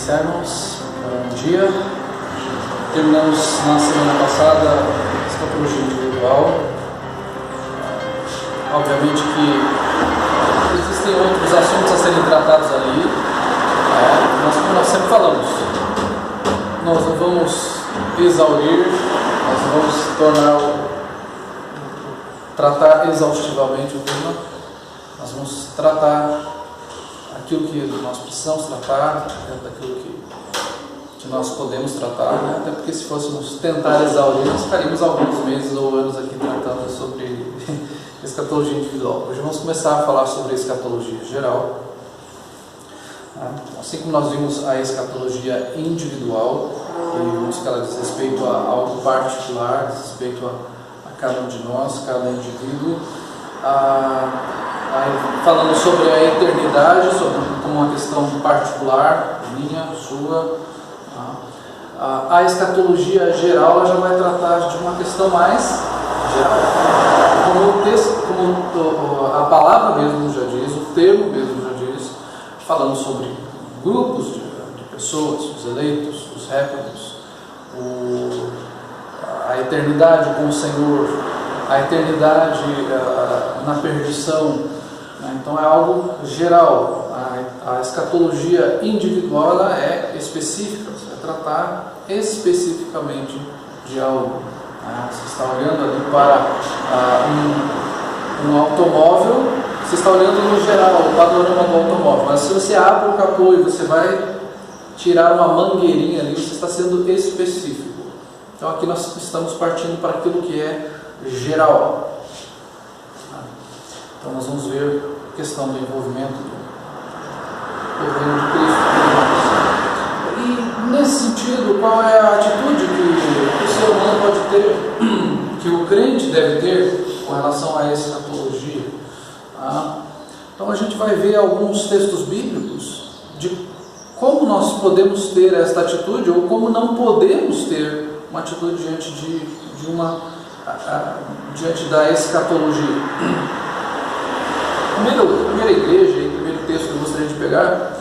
Sermons, bom dia. Terminamos na semana passada a escatologia individual. Obviamente que existem outros assuntos a serem tratados ali, mas como nós sempre falamos, nós não vamos exaurir, nós não vamos tratar exaustivamente o tema, nós vamos tratar aquilo que nós precisamos tratar, dentro daquilo que nós podemos tratar, até porque se fôssemos tentar exaurir, nós ficaríamos alguns meses ou anos aqui tratando sobre escatologia individual. Hoje vamos começar a falar sobre a escatologia geral. Assim como nós vimos a escatologia individual, e vimos que ela diz respeito a algo particular, diz respeito a cada um de nós, cada indivíduo, falando sobre a eternidade, como uma questão particular, minha, sua. A escatologia geral ela já vai tratar de uma questão mais geral. Como a palavra mesmo já diz, o termo mesmo já diz, falando sobre grupos de pessoas, os eleitos, os réprobos, a eternidade com o Senhor, a eternidade na perdição. Então é algo geral. A escatologia individual ela é específica, você vai tratar especificamente de algo. Você está olhando ali para um automóvel, você está olhando no geral, o panorama do automóvel, mas se você abre o capô e você vai tirar uma mangueirinha ali, você está sendo específico. Então aqui nós estamos partindo para aquilo que é geral. Então nós vamos ver a questão do envolvimento do reino de Cristo. E nesse sentido, qual é a atitude que o ser humano pode ter, que o crente deve ter com relação a escatologia? Então a gente vai ver alguns textos bíblicos de como nós podemos ter esta atitude ou como não podemos ter uma atitude diante da escatologia. A primeira igreja, e o primeiro texto que eu gostaria de pegar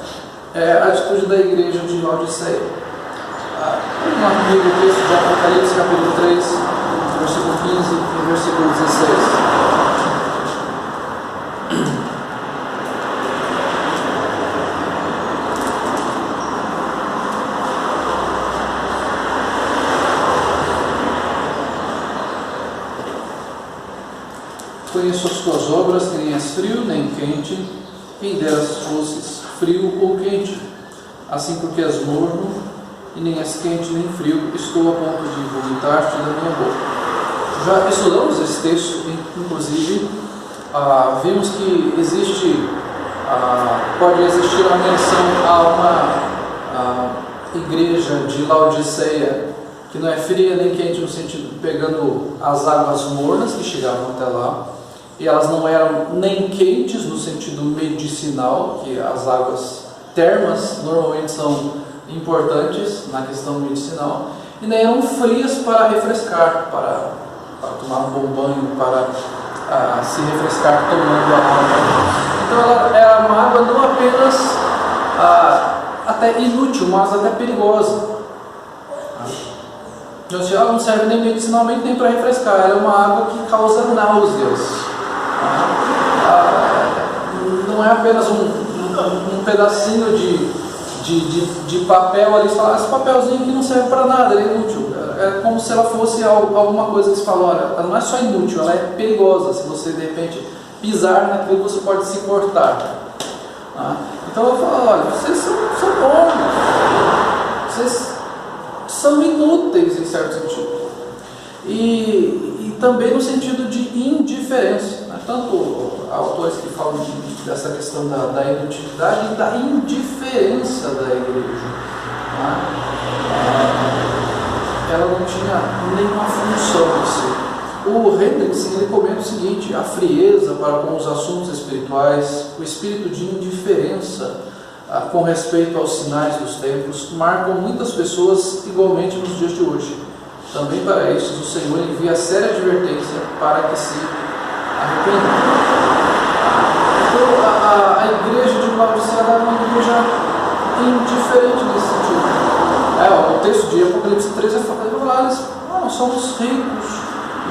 é a atitude da igreja de Laodiceia. Vamos lá comigo o texto de Apocalipse capítulo 3, versículo 15 e versículo 16. Conheço as tuas obras, que nem és frio nem quente, quem deras fosses frio ou quente. Assim porque és morno, e nem és quente nem frio, estou a ponto de vomitar-te da minha boca. Já estudamos esse texto, inclusive, vimos que pode existir uma menção a uma igreja de Laodiceia, que não é fria nem quente no sentido, pegando as águas mornas que chegavam até lá, e elas não eram nem quentes no sentido medicinal, que as águas termas normalmente são importantes na questão medicinal, e nem eram frias para refrescar, para tomar um bom banho, para se refrescar tomando a água. Então ela era uma água não apenas até inútil, mas até perigosa. Ela não serve nem medicinalmente nem para refrescar, ela é uma água que causa náuseas. Não é apenas um pedacinho de papel ali, esse papelzinho que não serve para nada, ele é inútil. É como se ela fosse alguma coisa que se fala, olha, ela não é só inútil, ela é perigosa. Se você de repente pisar naquilo, você pode se cortar. Então eu falo, olha, vocês são bons, vocês são inúteis em certo sentido. E também no sentido de indiferença. Tanto autores que falam dessa questão da inutilidade e da indiferença da igreja. Ela não tinha nenhuma função em si. O Hendrickson ele comenta o seguinte: a frieza para com os assuntos espirituais, o espírito de indiferença com respeito aos sinais dos tempos, marcam muitas pessoas igualmente nos dias de hoje. Também para estes o Senhor envia séria advertência para que se arrependam. Então a igreja de Laodiceia era uma igreja indiferente nesse sentido. O texto de Apocalipse 13 vai falar, nós somos ricos,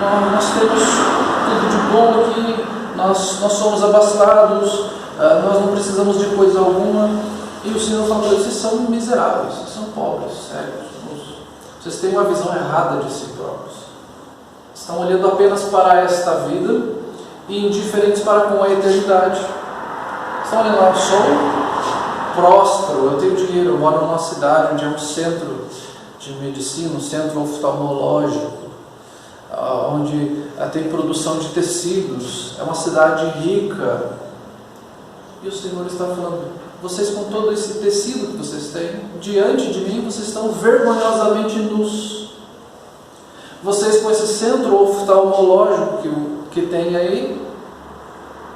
nós temos tudo de bom aqui, nós somos abastados, nós não precisamos de coisa alguma. E o Senhor fala, vocês são miseráveis, vocês são pobres, sérios. Vocês têm uma visão errada de si próprios. Estão olhando apenas para esta vida e indiferentes para com a eternidade. Estão olhando, eu sou próspero, eu tenho dinheiro, eu moro numa cidade onde é um centro de medicina, um centro oftalmológico, onde tem produção de tecidos, é uma cidade rica. E o Senhor está falando, vocês com todo esse tecido que vocês têm, diante de mim, vocês estão vergonhosamente nus. Vocês com esse centro oftalmológico que tem aí,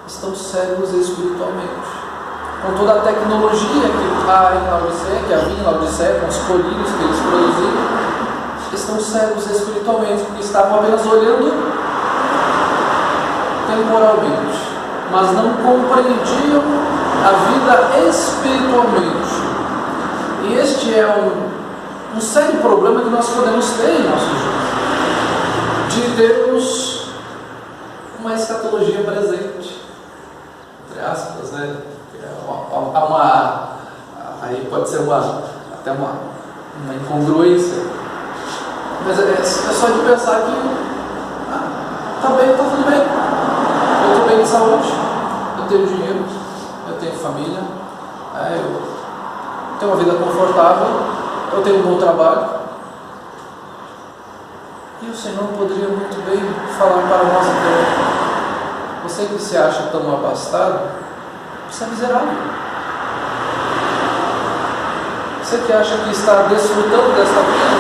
estão cegos espiritualmente. Com toda a tecnologia que há em Laodiceia, que havia em Laodiceia, com os colírios que eles produziam, estão cegos espiritualmente, porque estavam apenas olhando temporalmente, mas não compreendiam a vida espiritualmente. E este é um sério problema que nós podemos ter em nossos dias, de termos uma escatologia presente, entre aspas, né? Aí pode ser até uma incongruência, mas é só de pensar que está bem, está tudo bem, eu estou bem de saúde, eu tenho dinheiro, eu tenho família, eu tenho uma vida confortável, eu tenho um bom trabalho. E o Senhor poderia muito bem falar para nós então, você que se acha tão abastado, você é miserável. Você que acha que está desfrutando desta vida,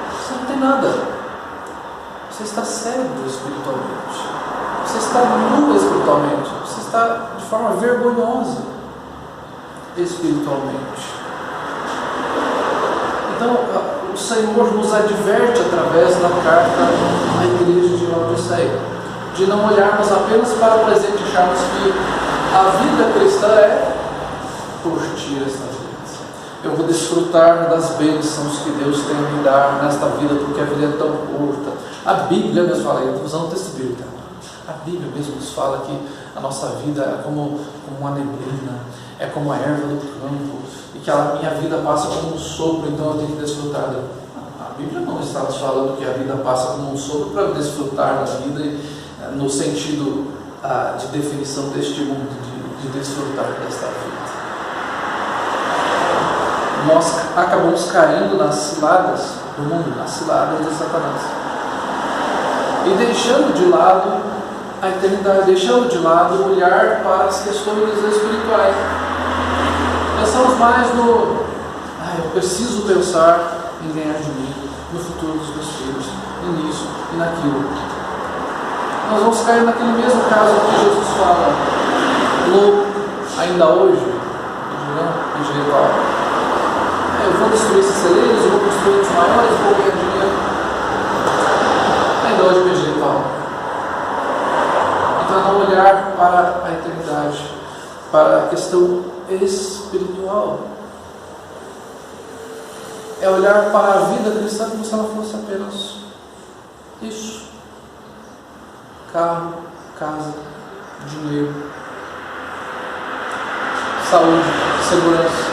você não tem nada. Você está cego espiritualmente. Você está nu espiritualmente. Você está de forma vergonhosa espiritualmente. Então, o Senhor nos adverte através da carta à igreja de Laodiceia, de não olharmos apenas para o presente e acharmos que a vida cristã é curtir esta vida. Eu vou desfrutar das bênçãos que Deus tem a me dar nesta vida, porque a vida é tão curta. A Bíblia nos fala, eu estou usando o texto bíblico, a Bíblia mesmo nos fala que a nossa vida é como uma neblina, é como a erva do campo, e que a minha vida passa como um sopro, então eu tenho que desfrutar dela. A Bíblia não está nos falando que a vida passa como um sopro para desfrutar da vida, no sentido de definição deste mundo, de desfrutar desta vida. Nós acabamos caindo nas ciladas do mundo, nas ciladas de Satanás, e deixando de lado a eternidade, deixando de lado o olhar para as questões espirituais. Pensamos mais eu preciso pensar em ganhar dinheiro, no futuro dos meus filhos, e nisso e naquilo. Nós vamos cair naquele mesmo caso que Jesus fala, louco, ainda hoje, individual. Eu vou destruir esses celeiros, eu vou construir os maiores, vou ganhar dinheiro. Ainda hoje medieval. Então é não olhar para a eternidade, para a questão espiritual. É olhar para a vida cristã como se ela fosse apenas isso. Carro, casa, dinheiro, saúde, segurança.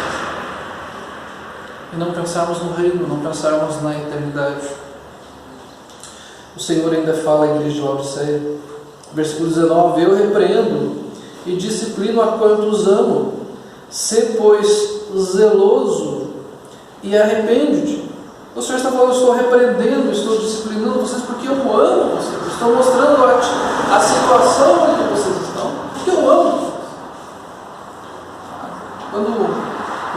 E não pensarmos no reino, não pensarmos na eternidade. O Senhor ainda fala à igreja de Laodiceia, versículo 19: eu repreendo e disciplino a quantos amo, sê pois zeloso e arrepende-te. O Senhor está falando, eu estou repreendendo, estou disciplinando vocês porque eu amo vocês, estou mostrando a situação em que vocês estão, porque eu amo vocês. Quando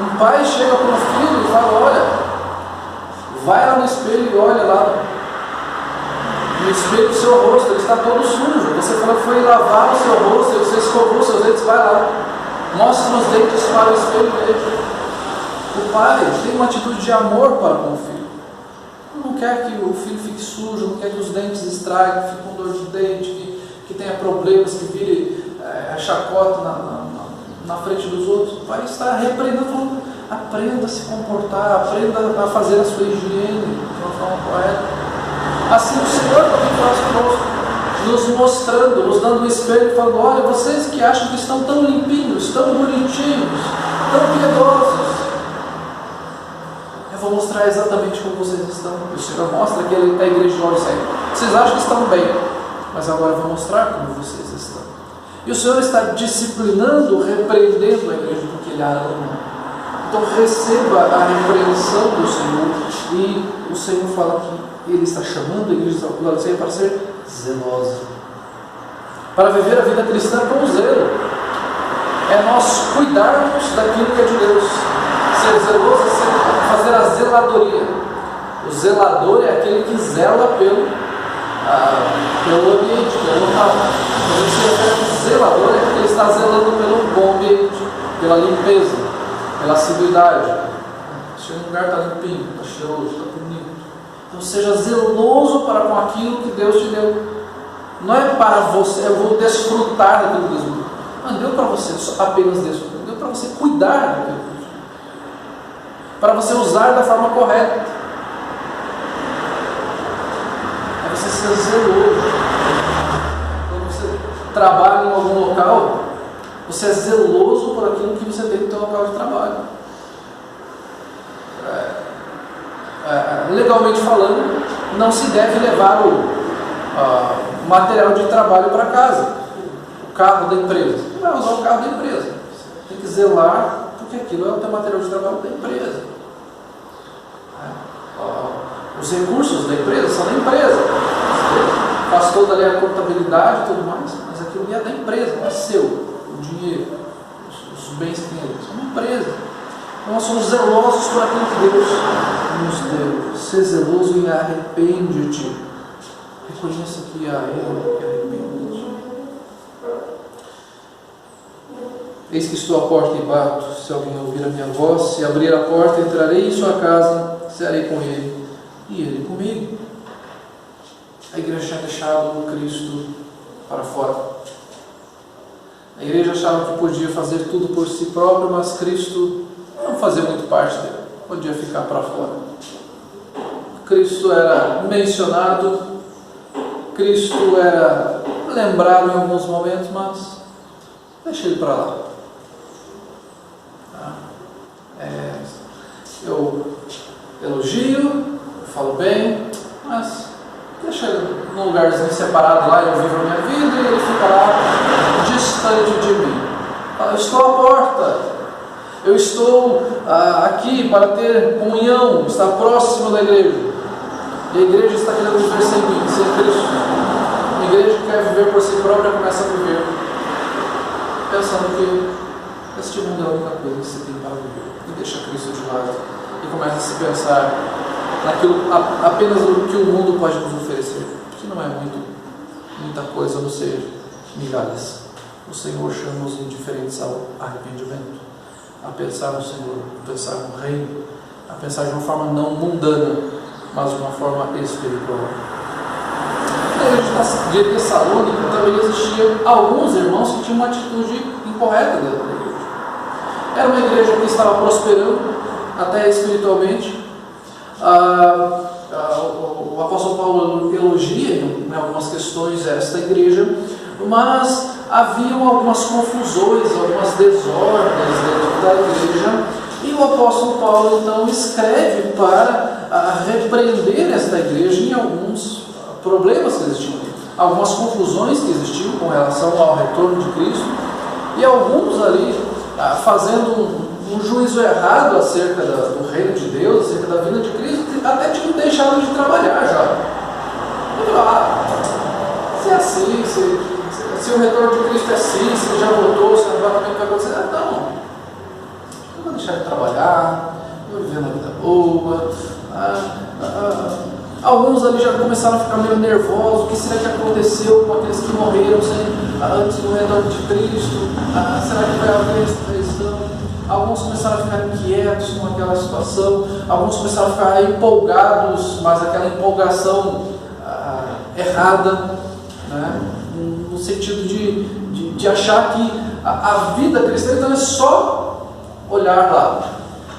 um pai chega para um filho e fala, olha, vai lá no espelho e olha lá no espelho do seu rosto, ele está todo sujo, você falou que foi lavar o seu rosto, você escovou os seus dentes, vai lá, mostra os dentes para o espelho dele. O pai tem uma atitude de amor para com o filho, não quer que o filho fique sujo, não quer que os dentes estraguem, que fique com dor de dente, que tenha problemas, que vire a chacota na frente dos outros, vai estar repreendendo, falando, aprenda a se comportar, aprenda a fazer a sua higiene de uma forma correta. Assim o Senhor também faz conosco, nos mostrando, nos dando um espelho, falando, olha, vocês que acham que estão tão limpinhos, tão bonitinhos, tão piedosos, eu vou mostrar exatamente como vocês estão. O Senhor mostra que Ele está a igreja de Laodiceia. Vocês acham que estão bem, mas agora eu vou mostrar como vocês estão. E o Senhor está disciplinando, repreendendo a igreja porque Ele a ama. Então receba a repreensão do Senhor. E o Senhor fala que Ele está chamando a igreja de Laodiceia para ser zelosa, para viver a vida cristã com zelo. É nós cuidarmos daquilo que é de Deus. Ser zeloso é fazer a zeladoria. O zelador é aquele que zela pelo ambiente, pelo local. Quando se refere a zelador, é porque ele está zelando pelo bom ambiente, pela limpeza, pela assiduidade. Chega um lugar, está limpinho, está cheiroso, está bonito. Então seja zeloso para com aquilo que Deus te deu. Não é para você, eu vou desfrutar daquilo que Deus me deu. Não deu para você apenas desfrutar, deu para você cuidar daquilo que Deus te deu. Para você usar da forma correta. É você ser zeloso. Quando você trabalha em algum local, você é zeloso por aquilo que você tem no seu local de trabalho. Legalmente falando, não se deve levar o material de trabalho para casa, o carro da empresa. Você vai usar o carro da empresa. Você tem que zelar, porque aquilo é o teu material de trabalho da empresa. Os recursos da empresa são da empresa. Você faz toda ali a contabilidade e tudo mais, mas aquilo é da empresa, não é seu. O dinheiro, os bens que tem ali, são da empresa. Então nós somos zelosos por aquilo que Deus nos deu. Ser zeloso e arrepende-te. Reconheça que há Ele que arrepende-te. Eis que estou à porta e bato. Se alguém ouvir a minha voz, se abrir a porta, entrarei em sua casa, cearei com ele e ele comigo. A igreja tinha deixado o Cristo para fora. A igreja achava que podia fazer tudo por si próprio, mas Cristo não fazia muito parte dele, podia ficar para fora. Cristo era mencionado, Cristo era lembrado em alguns momentos, mas deixa ele para lá. Eu elogio, eu falo bem, mas deixa ele num lugarzinho separado lá, eu vivo a minha vida e ele ficará distante de mim. Eu estou à porta. Eu estou aqui para ter comunhão, estar próximo da igreja. E a igreja está querendo viver sem mim, sem Cristo. A igreja que quer viver por si própria começa a viver pensando que este mundo é a única coisa que você tem para viver. E deixa Cristo de lado. E começa a se pensar naquilo, apenas o que o mundo pode nos oferecer. Que não é muita coisa, a não ser migalhas. O Senhor chama os indiferentes ao arrependimento, a pensar no Senhor, a pensar no reino, a pensar de uma forma não mundana, mas de uma forma espiritual. Na igreja de Tessalônica também existiam alguns irmãos que tinham uma atitude incorreta dentro da igreja. Era uma igreja que estava prosperando, até espiritualmente. O apóstolo Paulo elogia em algumas questões esta igreja, mas haviam algumas confusões, algumas desordens dentro da igreja, e o apóstolo Paulo então escreve para repreender esta igreja em alguns problemas que existiam, algumas confusões que existiam com relação ao retorno de Cristo, e alguns ali fazendo um juízo errado acerca do reino de Deus, acerca da vinda de Cristo, até tinham deixado de trabalhar já. Se é assim, se o retorno de Cristo é assim, se ele já voltou, se o arrebatamento vai acontecer, não. Eu vou deixar de trabalhar, eu vou viver uma vida boa. Alguns ali já começaram a ficar meio nervosos. O que será que aconteceu com aqueles que morreram antes do retorno de Cristo? Será que vai haver ressurreição? Alguns começaram a ficar inquietos com aquela situação. Alguns começaram a ficar empolgados, mas aquela empolgação errada, né? No sentido de achar que A vida cristã então é só olhar lá,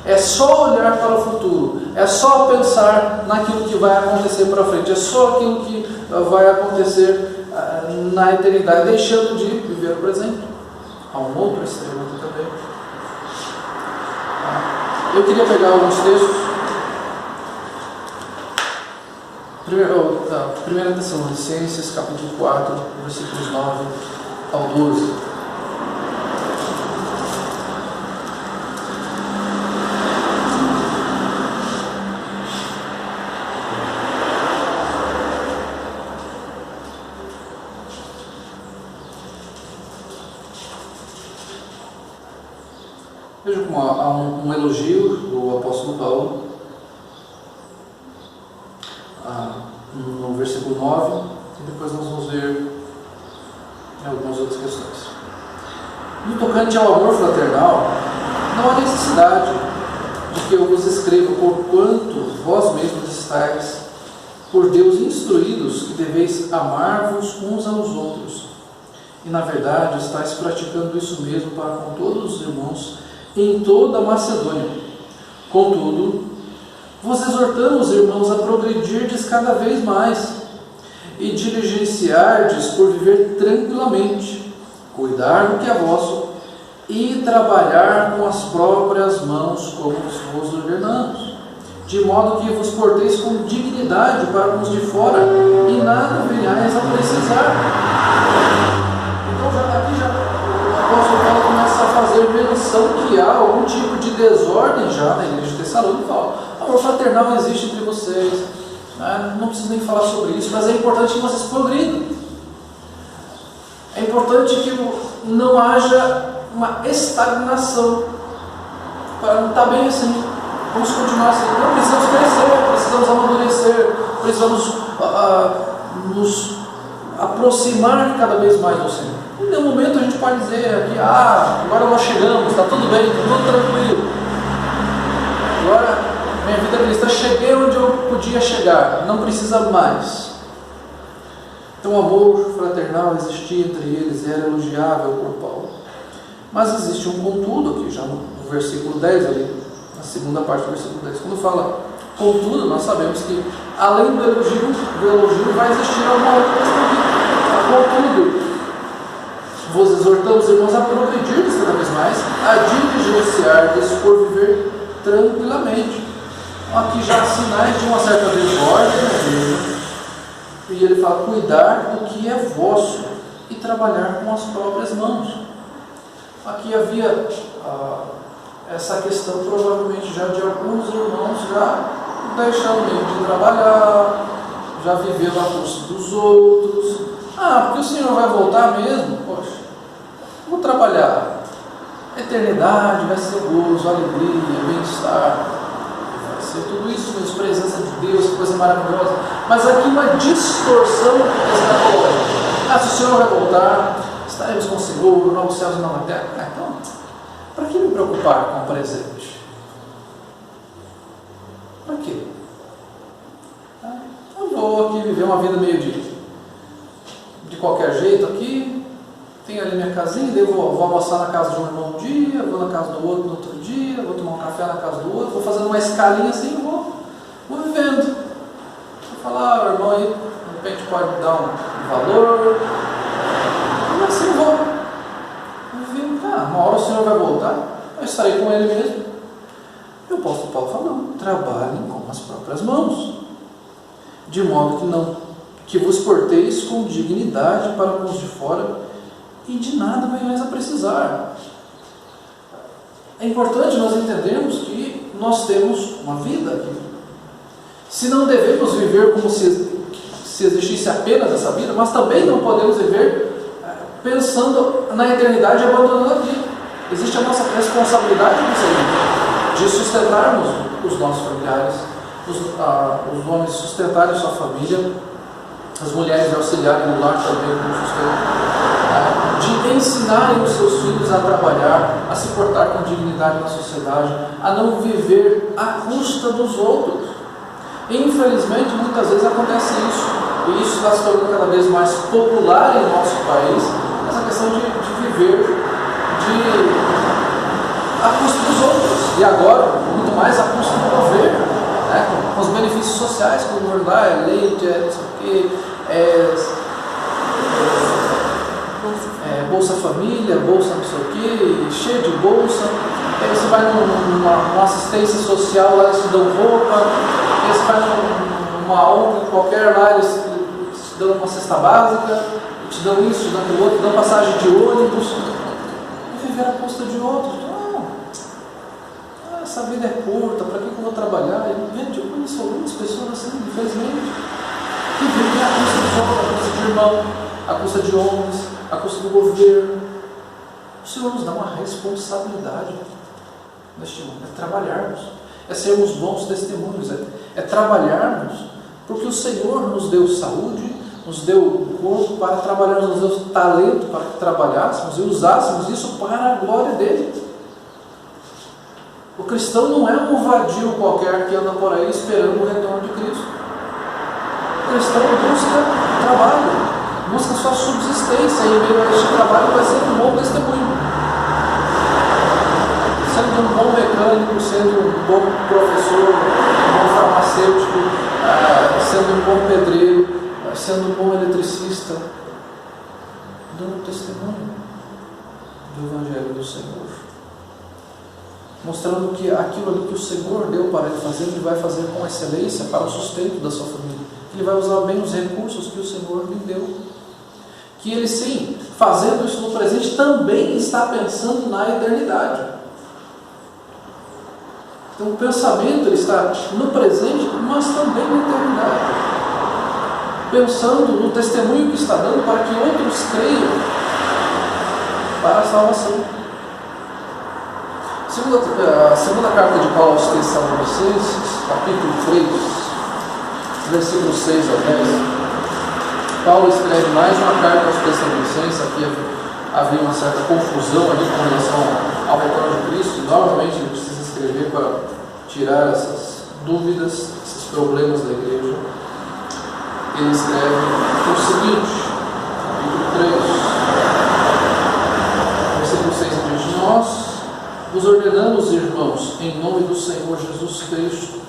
é só olhar para o futuro, é só pensar naquilo que vai acontecer para frente, é só aquilo que vai acontecer na eternidade, deixando de viver o presente. Há um outro extremo aqui também. Eu queria pegar alguns textos. 1 Tessalonicenses, capítulo 4, versículos 9 ao 12. Veja como há um elogio do apóstolo Paulo no versículo 9, e depois nós vamos ver algumas outras questões. No tocante ao amor fraternal, não há necessidade de que eu vos escreva, porquanto vós mesmos estáis por Deus instruídos que deveis amar-vos uns aos outros, e na verdade estáis praticando isso mesmo para com todos os irmãos em toda a Macedônia. Contudo, vos exortamos, irmãos, a progredirdes cada vez mais e diligenciardes por viver tranquilamente, cuidar do que é vosso e trabalhar com as próprias mãos, como vos ordenamos, de modo que vos porteis com dignidade para com os de fora e nada venhais a precisar. Então, aqui o apóstolo Paulo começa a fazer menção que há algum tipo de desordem já na igreja de Tessalônica. Fala: amor fraternal existe entre vocês, não preciso nem falar sobre isso, mas é importante que vocês progridam. É importante que não haja uma estagnação. Para não estar bem assim, vamos continuar assim. Não, precisamos crescer, precisamos amadurecer, precisamos nos aproximar cada vez mais do Senhor. Em nenhum momento a gente pode dizer aqui: agora nós chegamos, está tudo bem, está tudo tranquilo. Agora minha vida cristã, cheguei onde eu podia chegar, não precisa mais. Então o amor fraternal existia entre eles e era elogiável por Paulo. Mas existe um contudo aqui, já no versículo 10, ali, na segunda parte do versículo 10, quando fala contudo, nós sabemos que além do elogio vai existir alguma outra questão aqui. Contudo, vos exortamos, irmãos, a progredirdes cada vez mais, a diligenciardes por viver tranquilamente. Aqui já há sinais de uma certa desordem na igreja. E ele fala: cuidar do que é vosso e trabalhar com as próprias mãos. Aqui havia essa questão, provavelmente já de alguns irmãos já deixando mesmo de trabalhar, já vivendo a custa dos outros. Porque o Senhor vai voltar mesmo? Poxa, vou trabalhar. Eternidade vai ser gozo, alegria, bem-estar. Vai ser tudo isso mesmo, presença de Deus, que coisa maravilhosa. Mas aqui uma distorção escatológica. Se o Senhor vai voltar, estaremos com o Senhor, novos céus e nova terra. Então, para que me preocupar com o presente? Para quê? Eu vou aqui viver uma vida meio de qualquer jeito aqui. Tenho ali minha casinha, daí vou almoçar na casa de um irmão um dia, vou na casa do outro no outro dia, vou tomar um café na casa do outro, vou fazendo uma escalinha assim, vou vivendo. Vou falar: o irmão aí, de repente pode me dar um valor, e assim vou vivendo. Uma hora o Senhor vai voltar, eu estarei com Ele mesmo. E o apóstolo Paulo fala: não, trabalhem com as próprias mãos, de modo que vos porteis com dignidade para com os de fora, e de nada venhais a precisar. É importante nós entendermos que nós temos uma vida aqui. Se não devemos viver como se existisse apenas essa vida, mas também não podemos viver pensando na eternidade e abandonando a vida. Existe a nossa responsabilidade de sustentarmos os nossos familiares, os homens sustentarem sua família, as mulheres de auxiliarem no lar também com sustento, de ensinarem os seus filhos a trabalhar, a se portar com dignidade na sociedade, a não viver à custa dos outros. E, infelizmente, muitas vezes acontece isso, e isso está se tornando cada vez mais popular em nosso país, essa questão de viver a custo dos outros, e agora muito mais a custo do governo, né? Com os benefícios sociais que o governo dá, leite, não sei o quê, Bolsa Família, Bolsa não sei o quê, cheio de bolsa. Aí você vai numa assistência social, lá eles te dão roupa, aí você vai numa ONG qualquer lá, eles te dão uma cesta básica, te dão isso, te dão aquilo outro, te dão passagem de ônibus, e viver à custa de outros. Essa vida é curta, para que eu vou trabalhar? Gente, eu conheço algumas pessoas assim, infelizmente, que vivem à custa de outros, à custa de irmão, à custa de homens, à custa do governo. O Senhor nos dá uma responsabilidade neste mundo, é trabalharmos, é sermos bons testemunhos, é trabalharmos, porque o Senhor nos deu saúde, nos deu o corpo para trabalharmos, nos deu talento para que trabalhássemos e usássemos isso para a glória dele. O cristão não é um vadio qualquer que anda por aí esperando o retorno de Cristo. O cristão busca trabalho, busca sua subsistência, e em meio a este trabalho vai ser um bom testemunho. Sendo um bom mecânico, sendo um bom professor, um bom farmacêutico, sendo um bom pedreiro, sendo um bom eletricista, dando testemunho do Evangelho do Senhor, mostrando que aquilo ali que o Senhor deu para ele fazer, ele vai fazer com excelência para o sustento da sua família. Ele vai usar bem os recursos que o Senhor lhe deu. Que ele, sim, fazendo isso no presente, também está pensando na eternidade. Então o pensamento ele está no presente, mas também na eternidade. Pensando no testemunho que está dando para que outros creiam para a salvação. A segunda carta de Paulo aos Tessalonicenses, capítulo 3, versículos 6 a 10. Paulo escreve mais uma carta aos Tessalonicenses. Aqui havia uma certa confusão ali com relação ao retorno de Cristo, e novamente ele precisa escrever para tirar essas dúvidas, esses problemas da igreja. Ele escreve o seguinte, capítulo 3, versículo 6 a 10. Nós vos ordenamos, irmãos, em nome do Senhor Jesus Cristo,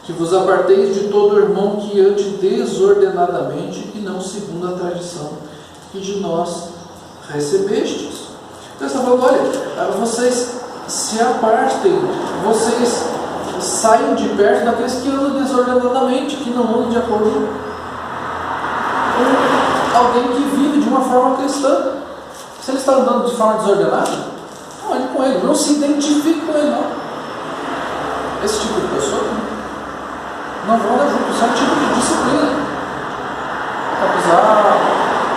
que vos aparteis de todo irmão que ande desordenadamente e não segundo a tradição que de nós recebestes. Então está falando, olha, vocês se apartem, vocês saiam de perto daqueles que andam desordenadamente, que não andam de acordo com alguém que vive de uma forma cristã. Se ele está andando de forma desordenada, não ande com ele, não se identifique com ele, não. Esse tipo de pessoa não vão andar juntos, isso é um tipo de disciplina.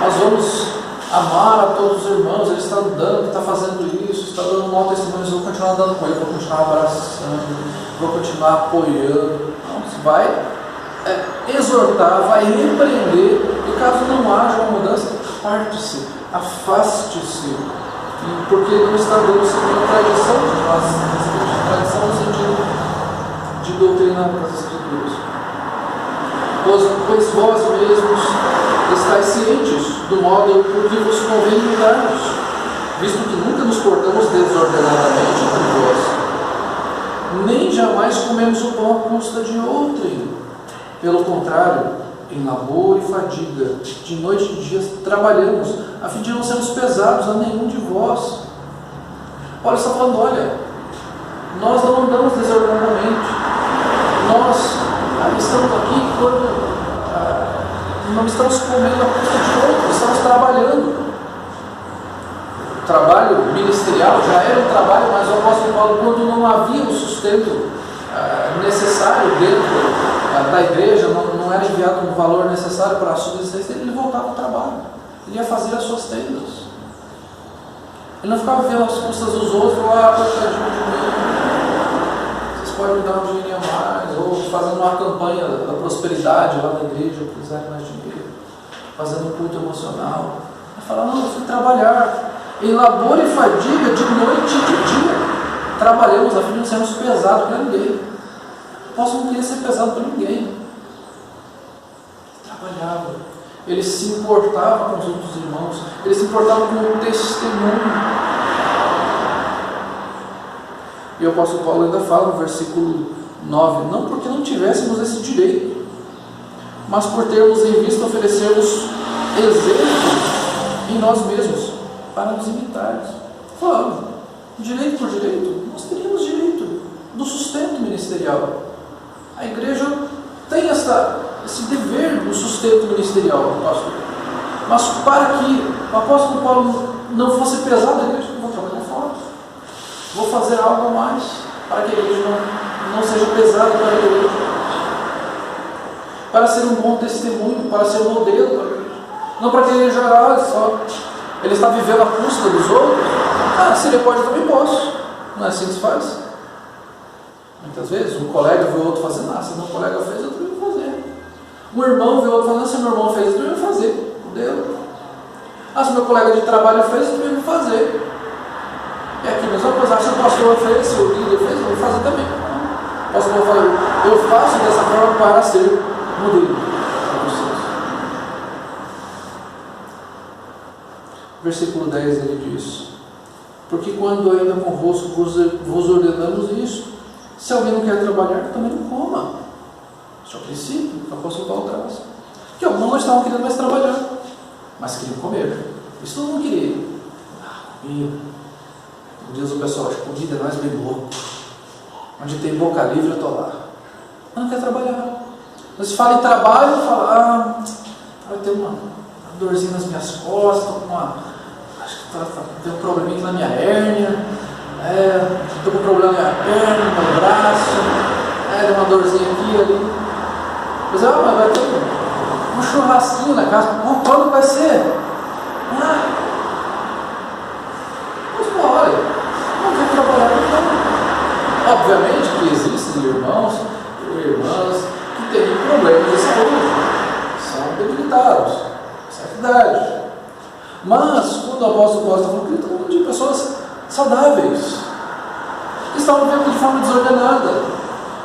Nós vamos amar a todos os irmãos, ele está andando, está fazendo isso, está dando um mau testemunho, eu vou continuar andando com ele, vou continuar abraçando, vou continuar apoiando. Não, você vai exortar, vai repreender, e caso não haja uma mudança, aparte-se, afaste-se, porque ele não está dando segundo a tradição de nós, tradição no sentido de doutrina das Escrituras. Pois vós mesmos estáis cientes do modo por que vos convém mudarmos, visto que nunca nos portamos desordenadamente com vós, nem jamais comemos o pão à custa de outrem. Pelo contrário, em labor e fadiga, de noite e de dia trabalhamos, a fim de não sermos pesados a nenhum de vós. Olha, está falando, olha, nós não andamos desordenadamente, nós estamos aqui quando não estamos comendo a custa de outros, estamos trabalhando. O trabalho ministerial já era um trabalho, mas o apóstolo Paulo, quando não havia o sustento necessário dentro da igreja, não era enviado um valor necessário para a subsistência, ele voltava ao trabalho, ele ia fazer as suas tendas. Ele não ficava vendo as custas dos outros e falava, coitadinho de mim, vocês podem me dar um dinheirinho a mais, ou fazendo uma campanha da prosperidade lá na igreja, quiser mais dinheiro, fazendo um culto emocional. Ele fala, não, eu fui trabalhar, em labor e fadiga, de noite e de dia, trabalhamos a fim de não sermos pesados para ninguém. Posso não querer ser pesado para ninguém. Ele trabalhava, ele se importava com os outros irmãos, ele se importava com o testemunho. E o apóstolo Paulo ainda fala no versículo 9, não porque não tivéssemos esse direito, mas por termos em vista oferecermos exemplo em nós mesmos, para nos imitarmos. Falando, direito por direito, nós teríamos direito do sustento ministerial. A igreja tem esse dever do sustento ministerial, pastor. Mas para que o apóstolo Paulo não fosse pesado, a igreja, vou trabalhar fora. Vou fazer algo a mais, para que a igreja não seja pesada para a igreja. Para ser um bom testemunho, para ser um modelo para a igreja. Não para que a igreja, olha só, ele está vivendo a custa dos outros. Se ele pode, eu também posso. Não é assim que se faz? Muitas vezes, um colega vê o outro fazendo, se meu colega fez, eu também vou fazer. Um irmão vê o outro fazendo, se meu irmão fez, eu também vou fazer. Modelo. Se meu colega de trabalho fez, eu também vou fazer. E aqui mesmo, se o pastor fez, se o líder fez, eu vou fazer também. O pastor fala, eu faço dessa forma para ser modelo para vocês. Versículo 10 ele diz: porque quando ainda convosco vos ordenamos isso, se alguém não quer trabalhar, também não coma. Isso é o princípio que o apóstolo Paulo traz. Que alguns não estavam querendo mais trabalhar, mas queriam comer. Isso todo mundo queria. Comida. Diz o pessoal, a comida é mais bem louco. Onde tem boca livre, eu estou lá. Mas não quer trabalhar. Mas se fala em trabalho, fala, eu tenho uma dorzinha nas minhas costas, acho que tem um probleminha aqui na minha hérnia, estou com um problema na minha perna, no meu braço, tem uma dorzinha aqui e ali. Mas vai ter um churrasquinho na casa. Quando vai ser? Mas olha, não quer trabalhar então. Obviamente que existem irmãos e irmãs que têm problemas de saúde, são debilitados, certa idade. Mas, quando o apóstolo Paulo está falando, ele está falando de pessoas saudáveis, que estavam vivendo de forma desordenada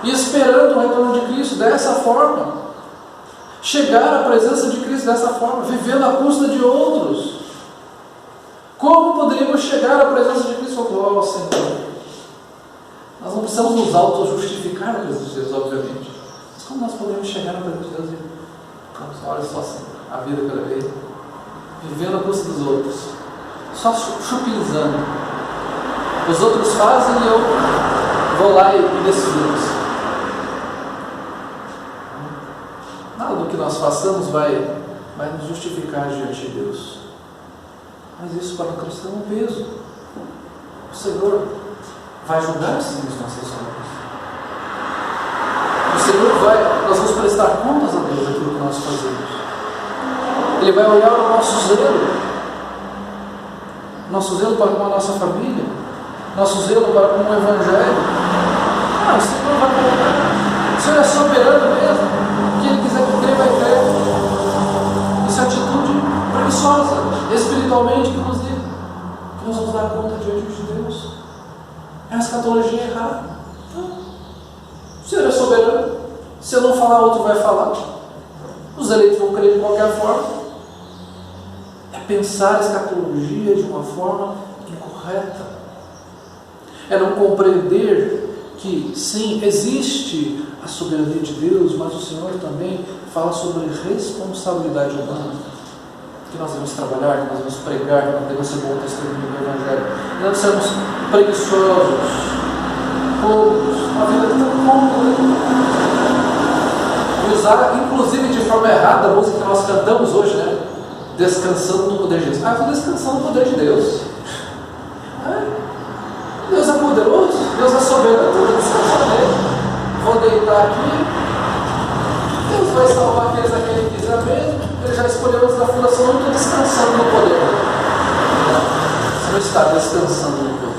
e esperando o retorno de Cristo dessa forma, chegar à presença de Cristo dessa forma, vivendo à custa de outros. Como poderíamos chegar à presença de Cristo? Oh, Senhor, nós não precisamos nos auto-justificar na presença de Deus, obviamente, mas como nós podemos chegar à presença de Deus e olha só assim, a vida que eu levei, vivendo à custa dos outros, só chupinzando. Os outros fazem e eu vou lá e desfruto. Nada do que nós façamos vai nos justificar diante de Deus. Mas isso para o cristão é um peso. O Senhor vai julgar sim as nossas obras. O Senhor nós vamos prestar contas a Deus daquilo que nós fazemos. Ele vai olhar o nosso zelo para com a nossa família, nosso zelo para com o Evangelho. O Senhor vai colocar. O Senhor é soberano mesmo. O que Ele quiser que crer, vai crer. Isso é atitude preguiçosa, espiritualmente, que nos diz que nós vamos dar conta diante de Deus. É a escatologia errada. O Senhor é soberano. Se eu não falar, outro vai falar. Os eleitos vão crer de qualquer forma. É pensar a escatologia de uma forma incorreta. É não compreender que, sim, existe a soberania de Deus, mas o Senhor também fala sobre responsabilidade humana. Que nós devemos trabalhar, que nós devemos pregar, que nós devemos ser bom testemunho do Evangelho. Que nós sermos preguiçosos, poucos, uma vida tão cômoda. E usar, inclusive de forma errada, a música que nós cantamos hoje, né? Descansando no poder de Deus. Estou descansando no poder de Deus. Deus é poderoso, Deus é soberano, eu vou descansar nele. Vou deitar aqui. Deus vai salvar aqueles a quem Ele quiser mesmo. Ele já escolheu antes da fundação, eu estou descansando no poder. Você não está descansando no poder.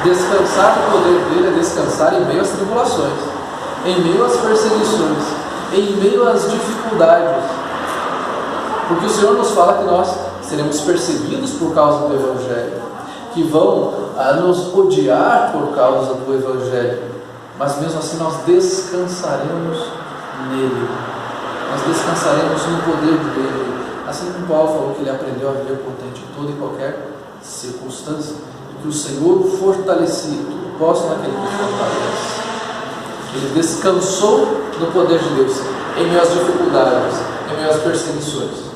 Descansar no poder dele é descansar em meio às tribulações, em meio às perseguições, em meio às dificuldades. Porque o Senhor nos fala que nós seremos perseguidos por causa do Evangelho, que vão nos odiar por causa do Evangelho, mas mesmo assim nós descansaremos nele, nós descansaremos no poder dele. Assim como Paulo falou que ele aprendeu a viver contente em toda e qualquer circunstância, e porque o Senhor o fortalecia. Tudo posso naquele que fortalece. Ele descansou no poder de Deus, em meio às dificuldades, em meio às perseguições.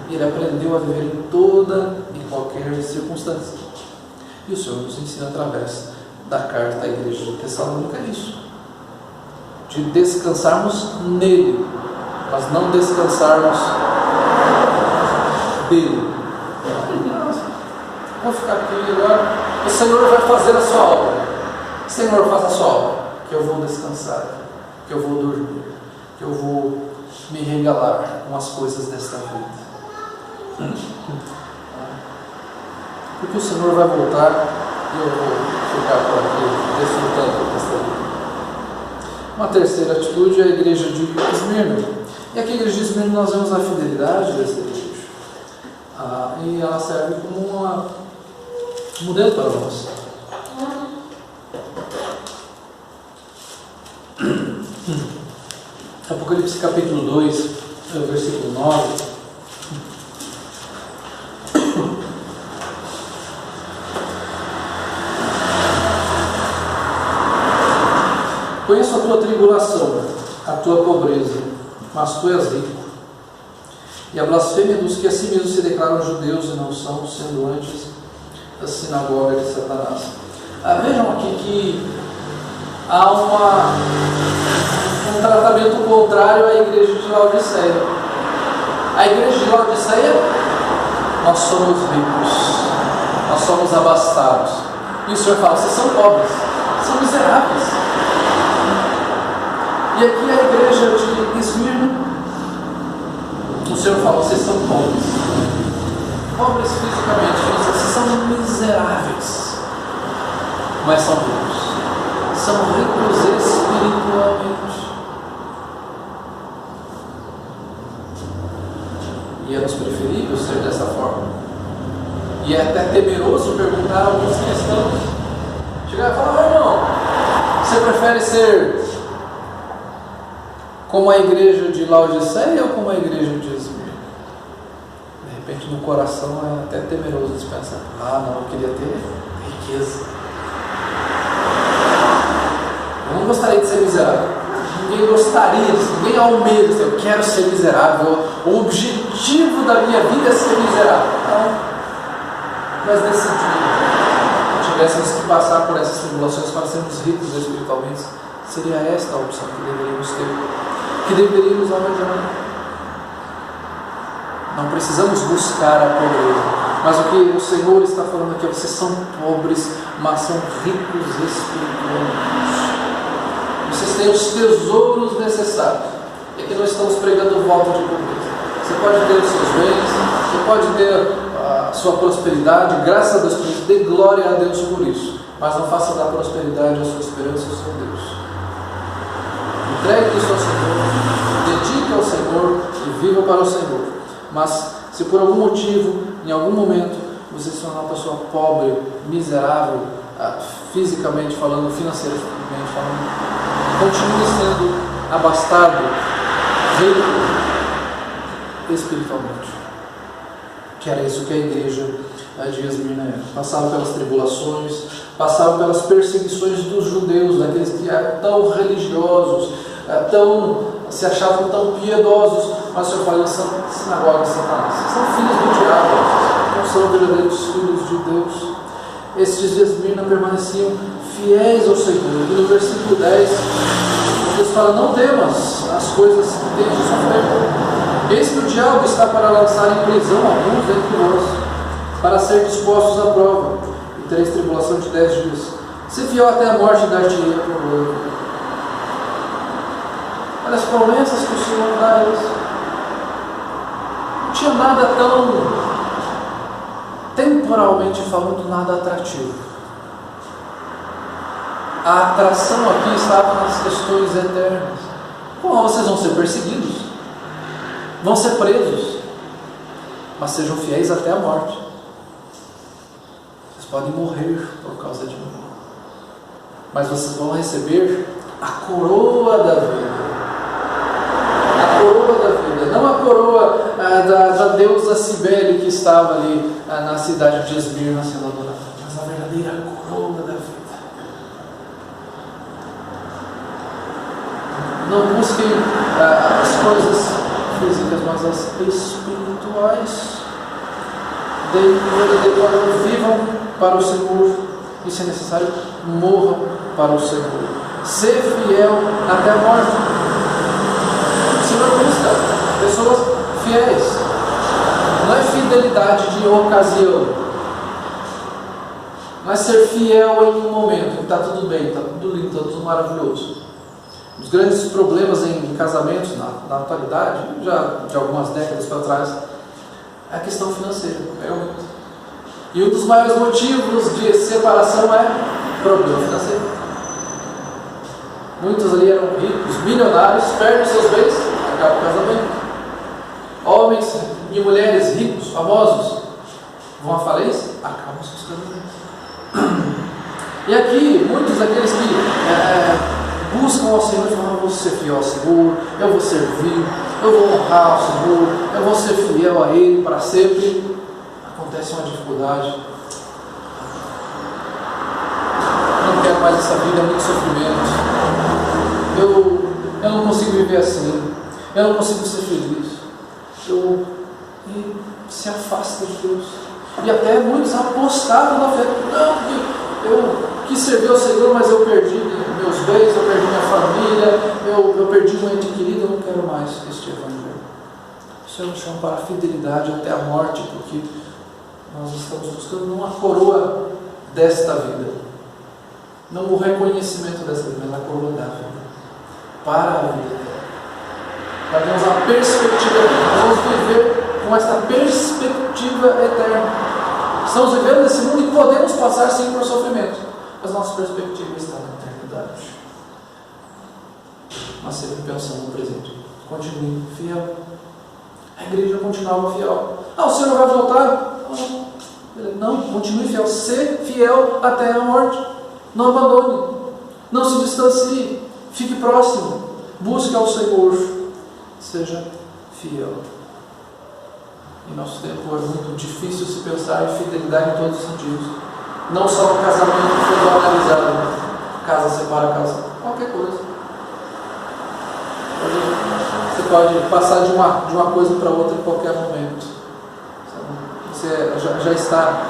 Ele aprendeu a viver em toda e qualquer circunstância. E o Senhor nos ensina através da carta à igreja de Tessalônica isso. De descansarmos nele, mas não descansarmos dele. Vou ficar aqui agora. O Senhor vai fazer a sua obra. Senhor, faça a sua obra. Que eu vou descansar. Que eu vou dormir. Que eu vou me regalar com as coisas desta vida. Porque o Senhor vai voltar e eu vou ficar por aqui desfrutando desta vida. Uma terceira atitude é a igreja de Esmirna. E aqui a igreja de Esmirna nós vemos a fidelidade dessa igreja. E ela serve como um modelo para nós. Apocalipse capítulo 2, versículo 9. Conheço a tua tribulação, a tua pobreza, mas tu és rico. E a blasfêmia dos que a si mesmos se declaram judeus e não são, sendo antes a sinagoga de Satanás. Vejam aqui que há um tratamento contrário à igreja de Laodiceia. A igreja de Laodiceia, nós somos ricos, nós somos abastados. E o Senhor fala, vocês são pobres, são miseráveis. E aqui a igreja de Esmirna, o Senhor fala, vocês são pobres. Pobres fisicamente, vocês são miseráveis, mas são ricos. São ricos espiritualmente. E é-nos preferível ser dessa forma. E é até temeroso perguntar a alguns cristãos. Chegar e falar, irmão, você prefere ser como a igreja de Laodiceia ou como a igreja de Esmirna? De repente no coração é até temeroso de pensar, não, eu queria ter riqueza. Eu não gostaria de ser miserável. Ninguém gostaria disso, ninguém almeja disso. Eu quero ser miserável. O objetivo da minha vida é ser miserável. Não. Mas nesse dia, tivéssemos que passar por essas tribulações para sermos ricos espiritualmente, seria esta a opção que deveríamos ter, que deveríamos almejar. Não precisamos buscar a pobreza, mas o que o Senhor está falando aqui é: vocês são pobres, mas são ricos espiritualmente. Vocês têm os tesouros necessários. E aqui nós estamos pregando volta de pobreza. Você pode ter os seus bens, você pode ter a sua prosperidade, graças a Deus por isso, dê glória a Deus por isso, mas não faça da prosperidade a sua esperança ao seu Deus. Entregue isso ao Senhor, dedique ao Senhor e viva para o Senhor. Mas se por algum motivo, em algum momento, você se tornar uma pessoa pobre, miserável, fisicamente falando, financeiramente falando, continue sendo abastado, rico espiritualmente. Que era isso que a igreja de Esmirna era. Passava pelas tribulações, passava pelas perseguições dos judeus, daqueles que eram tão religiosos, se achavam tão piedosos, mas o Senhor fala, eles são sinagoga de Satanás, são filhos do diabo, não são verdadeiros filhos de Deus. Estes de Esmirna permaneciam fiéis ao Senhor. E no versículo 10, Deus fala: não temas as coisas que tens de sofrer. Eis que o diabo está para lançar em prisão alguns dentre vós, para ser dispostos à prova, e tereis tribulação de 10 dias. Se fiel até a morte, dar-te-ei a coroa. Olha as promessas que o Senhor dá a eles. Não tinha nada tão, temporalmente falando, nada atrativo. A atração aqui estava nas questões eternas. Bom, vocês vão ser perseguidos, vão ser presos, mas sejam fiéis até a morte. Vocês podem morrer por causa de mim, mas vocês vão receber a coroa da vida. A coroa da vida, não a coroa da deusa Cibele que estava ali na cidade de Esmirna sendo adorada, mas a verdadeira Não busquem as coisas físicas, mas as espirituais. Deem verdadeiro valor, vivam para o Senhor e, se necessário, morram para o Senhor. Ser fiel até a morte. O Senhor busca pessoas fiéis. Não é fidelidade de ocasião. Não é ser fiel em um momento, que está tudo bem, está tudo lindo, está tudo maravilhoso. Os grandes problemas em casamentos na atualidade, já de algumas décadas para trás, é a questão financeira, realmente. E um dos maiores motivos de separação é problema financeiro. Muitos ali eram ricos, milionários, perdem seus bens, acaba o casamento. Homens e mulheres ricos, famosos, vão à falência, acabam seus casamentos. E aqui, muitos daqueles que buscam ao Senhor e falam: eu vou ser fiel ao Senhor, eu vou servir, eu vou honrar ao Senhor, eu vou ser fiel a Ele para sempre. Acontece uma dificuldade. Eu não quero mais essa vida, é muito sofrimento. Eu não consigo viver assim. Eu não consigo ser feliz. E se afasta de Deus. E até muitos apostaram na fé. Não, porque eu quis servir ao Senhor, mas eu perdi meus bens, eu perdi minha família, eu perdi um ente querido, eu não quero mais este Evangelho. O Senhor nos chama para a fidelidade até a morte, porque nós estamos buscando não a coroa desta vida, não o reconhecimento desta vida, mas a coroa da vida, para a vida eterna. Para termos a perspectiva, vamos viver com esta perspectiva eterna. Estamos vivendo nesse mundo e podemos passar sim por sofrimento, mas nossa perspectiva está na eternidade. Mas sempre pensando no presente. Continue fiel. A igreja continuava fiel. O Senhor não vai voltar? Não, continue fiel. Ser fiel até a morte. Não abandone. Não se distancie. Fique próximo. Busque ao Senhor. Seja fiel. Em nosso tempo é muito difícil se pensar em fidelidade em todos os sentidos. Não só no casamento que foi banalizado. Casa separa casa. Qualquer coisa. Você pode passar de uma coisa para outra em qualquer momento. Você já está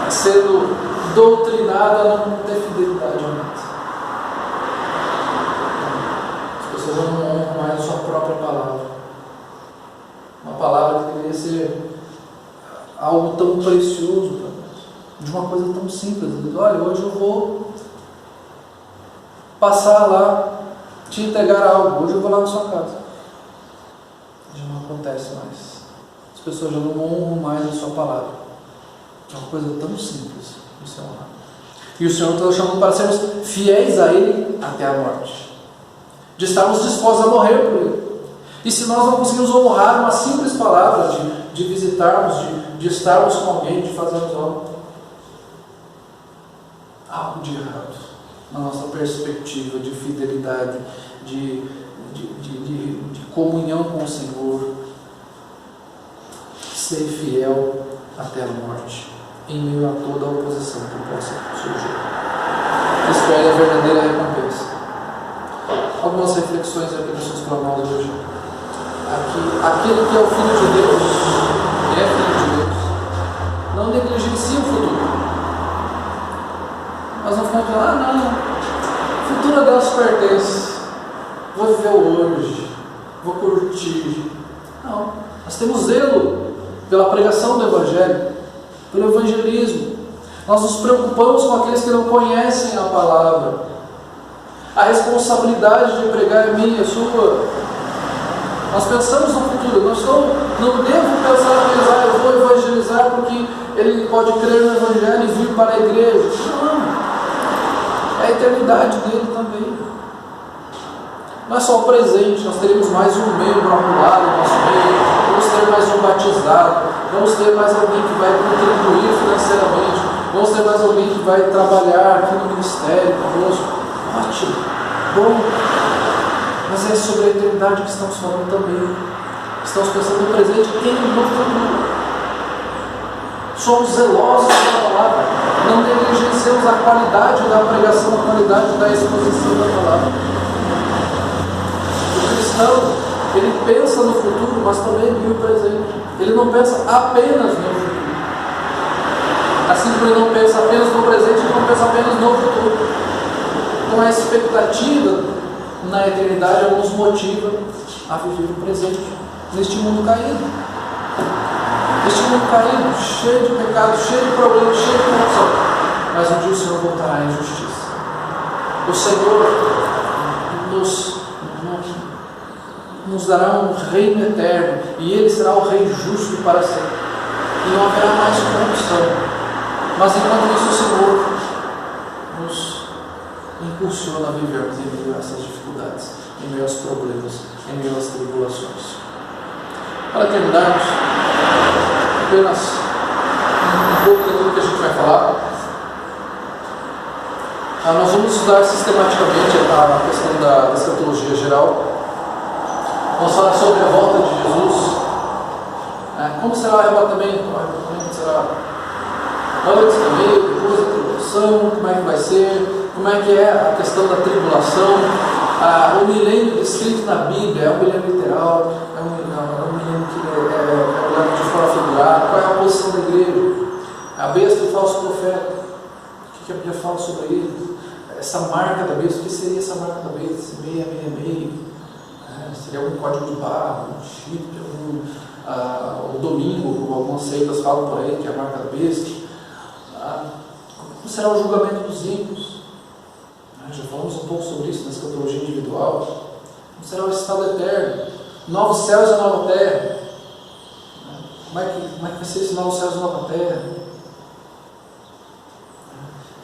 sendo doutrinado a não ter fidelidade a Deus. As pessoas não honram mais a sua própria palavra. Uma palavra que deveria ser algo tão precioso para nós. De uma coisa tão simples. Olha, hoje eu vou passar lá, te entregar algo. Hoje eu vou lá na sua casa. Já não acontece mais. As pessoas já não honram mais a sua palavra. É uma coisa tão simples de ser honrado. E o Senhor está nos chamando para sermos fiéis a Ele até a morte. De estarmos dispostos a morrer por Ele. E se nós não conseguimos honrar uma simples palavra de visitarmos, de estarmos com alguém, de fazermos algo de errado na nossa perspectiva de fidelidade, de comunhão com o Senhor, ser fiel até a morte, em meio a toda a oposição que possa surgir. Espere a verdadeira recompensa. Algumas reflexões aqui nos seus planos hoje. Aquele que é o Filho de Deus, é Filho de Deus, não negligencia o futuro. Nós não ficamos falando: não, o futuro a Deus pertence, vou viver o hoje, vou curtir. Não, nós temos zelo pela pregação do Evangelho, pelo evangelismo. Nós nos preocupamos com aqueles que não conhecem a palavra. A responsabilidade de pregar é minha, é sua. Nós pensamos no futuro. Não devo pensar naqueles: eu vou evangelizar porque ele pode crer no Evangelho e vir para a igreja. Não. É a eternidade dele também. Não é só o presente. Nós teremos mais um membro acumulado no nosso meio. Vamos ter mais um batizado. Vamos ter mais alguém que vai contribuir financeiramente. Vamos ter mais alguém que vai trabalhar aqui no ministério conosco. Ótimo. Bom. Mas é sobre a eternidade que estamos falando também. Estamos pensando no presente e no futuro. Somos zelosos da palavra. Não negligenciamos a qualidade da pregação, a qualidade da exposição da palavra. pensa no futuro, mas também vive o presente. Ele não pensa apenas no futuro. Assim como ele não pensa apenas no presente, ele não pensa apenas no futuro. Então a expectativa na eternidade nos motiva a viver o presente, neste mundo caído. Este mundo caído, cheio de pecados, cheio de problemas, cheio de corrupção. Mas um dia o Senhor voltará em justiça. O Senhor nos dará um reino eterno, e Ele será o Rei justo para sempre. E não haverá mais corrupção. Mas enquanto isso, o Senhor nos impulsiona a vivermos em meio a essas dificuldades, em meio aos problemas, em meio às tribulações. Para terminarmos, apenas um pouco daquilo que a gente vai falar. Nós vamos estudar sistematicamente a questão da escatologia geral. Vamos falar sobre a volta de Jesus. Como será o arrebatamento? O arrebatamento será antes, no meio, depois da tribulação, como é que vai ser, como é que é a questão da tribulação. O milênio descrito na Bíblia é um milênio literal, é um milênio que é olhado de forma figurada. Qual é a posição da igreja? A besta do falso profeta, o que a Bíblia fala sobre ele? Essa marca da besta, o que seria essa marca da besta? Esse 666, seria algum código de barra, um chip, o domingo, como algumas seitas falam por aí, que é a marca da besta. Como será o julgamento dos ímpios? Já falamos um pouco sobre isso na escatologia individual. Como será o estado eterno? Novos céus e nova terra. Como é que vai ser esse novos céus e nova terra?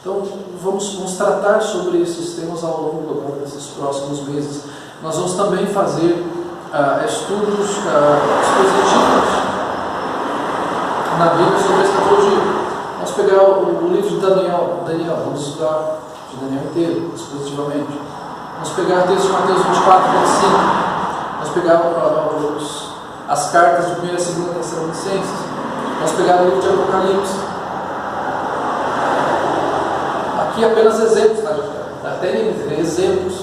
Então, vamos tratar sobre esses temas ao longo desses próximos meses. Nós vamos também fazer estudos expositivos na Bíblia sobre a escatologia. Vamos pegar o livro de Daniel, vamos estudar de Daniel inteiro, expositivamente. Vamos pegar o texto de Mateus 24, 25. Vamos pegar as cartas de 1ª e 2ª Tessalonicenses. Vamos pegar o livro de Apocalipse. Aqui apenas exemplos, até exemplos.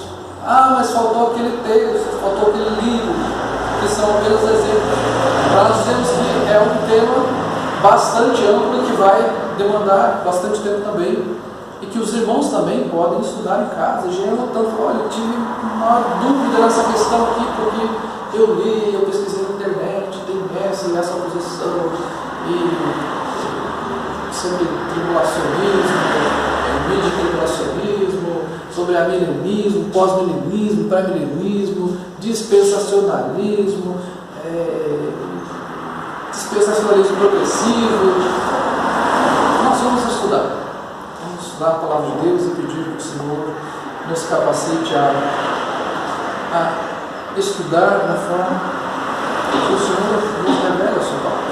Mas faltou aquele texto, faltou aquele livro, que são apenas exemplos. Para nós dizemos que é um tema bastante amplo e que vai demandar bastante tempo também, e que os irmãos também podem estudar em casa, já anotando, olha, eu tive uma dúvida nessa questão aqui, porque eu li, eu pesquisei na internet, tem essa posição, e sobre tribulacionismo, midi-tribulacionismo, sobre amilenismo, pós-milenismo, pré-milenismo, dispensacionalismo, dispensacionalismo progressivo. Nós vamos estudar a palavra de Deus e pedir que o Senhor nos capacite a estudar da forma que o Senhor nos revela a sua palavra,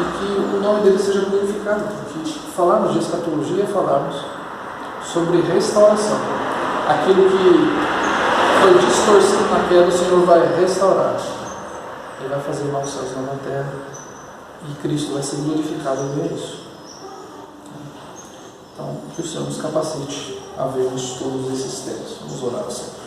e que o nome dele seja glorificado, porque falarmos de escatologia é falarmos sobre restauração. Aquilo que foi distorcido na queda, o Senhor vai restaurar. Ele vai fazer novos céus e nova terra, e Cristo vai ser glorificado em ver isso. Então, que o Senhor nos capacite a vermos todos esses temas. Vamos orar ao Senhor.